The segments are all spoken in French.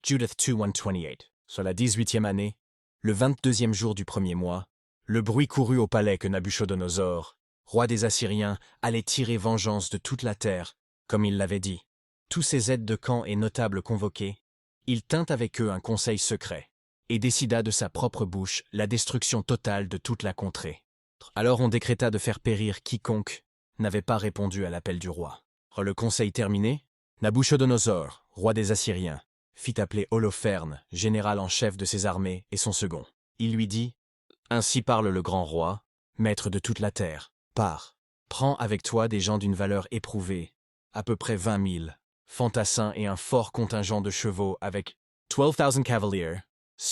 Judith 2:128. Sur la 18e année, le 22e jour du premier mois, le bruit courut au palais que Nabuchodonosor, roi des Assyriens, allait tirer vengeance de toute la terre, comme il l'avait dit. Tous ses aides de camp et notables convoqués, il tint avec eux un conseil secret, et décida de sa propre bouche la destruction totale de toute la contrée. Alors on décréta de faire périr quiconque n'avait pas répondu à l'appel du roi. Le conseil terminé, Nabuchodonosor, roi des Assyriens, fit appeler Holoferne, général en chef de ses armées, et son second. Il lui dit « Ainsi parle le grand roi, maître de toute la terre. Pars, prends avec toi des gens d'une valeur éprouvée, à peu près 20 000, fantassins et un fort contingent de chevaux avec 12 000 cavaliers,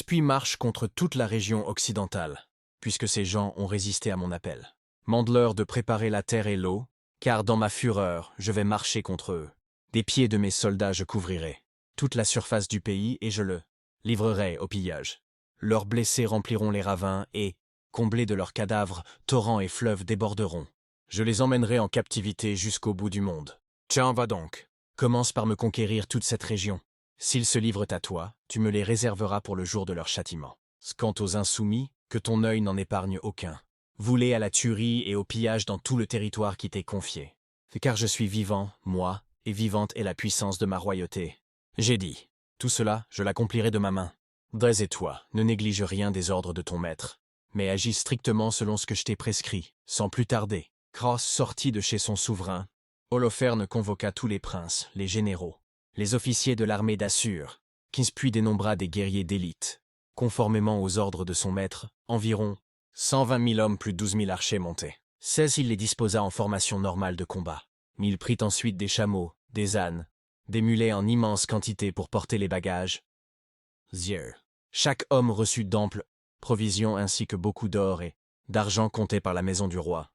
puis marche contre toute la région occidentale, puisque ces gens ont résisté à mon appel. Mande-leur de préparer la terre et l'eau, car dans ma fureur, je vais marcher contre eux. Des pieds de mes soldats je couvrirai toute la surface du pays et je le livrerai au pillage. Leurs blessés rempliront les ravins et, comblés de leurs cadavres, torrents et fleuves déborderont. Je les emmènerai en captivité jusqu'au bout du monde. Tiens, va donc. Commence par me conquérir toute cette région. S'ils se livrent à toi, tu me les réserveras pour le jour de leur châtiment. Quant aux insoumis, que ton œil n'en épargne aucun. Voulez à la tuerie et au pillage dans tout le territoire qui t'est confié. Car je suis vivant, moi, et vivante est la puissance de ma royauté. J'ai dit, tout cela, je l'accomplirai de ma main. Dres et toi, ne néglige rien des ordres de ton maître, mais agis strictement selon ce que je t'ai prescrit, sans plus tarder. Cross sortit de chez son souverain. Holoferne convoqua tous les princes, les généraux, les officiers de l'armée d'Assur, puis dénombra des guerriers d'élite. Conformément aux ordres de son maître, environ 120 000 hommes plus 12 000 archers montés. 16 il les disposa en formation normale de combat. Mais il prit ensuite des chameaux, des ânes, des mulets en immense quantité pour porter les bagages. Chaque homme reçut d'amples provisions ainsi que beaucoup d'or et d'argent comptés par la maison du roi.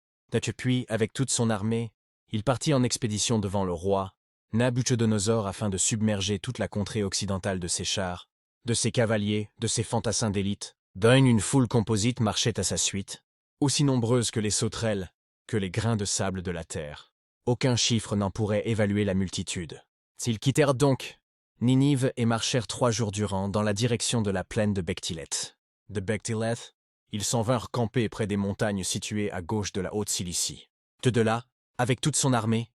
Puis, avec toute son armée, il partit en expédition devant le roi Nabuchodonosor afin de submerger toute la contrée occidentale de ses chars, de ses cavaliers, de ses fantassins d'élite. Une foule composite marchait à sa suite, aussi nombreuse que les sauterelles, que les grains de sable de la terre. Aucun chiffre n'en pourrait évaluer la multitude. S'ils quittèrent donc Ninive et marchèrent 3 jours durant dans la direction de la plaine de Bechtilet. De Bechtilet, ils s'en vinrent camper près des montagnes situées à gauche de la Haute-Cilicie. De là, avec toute son armée,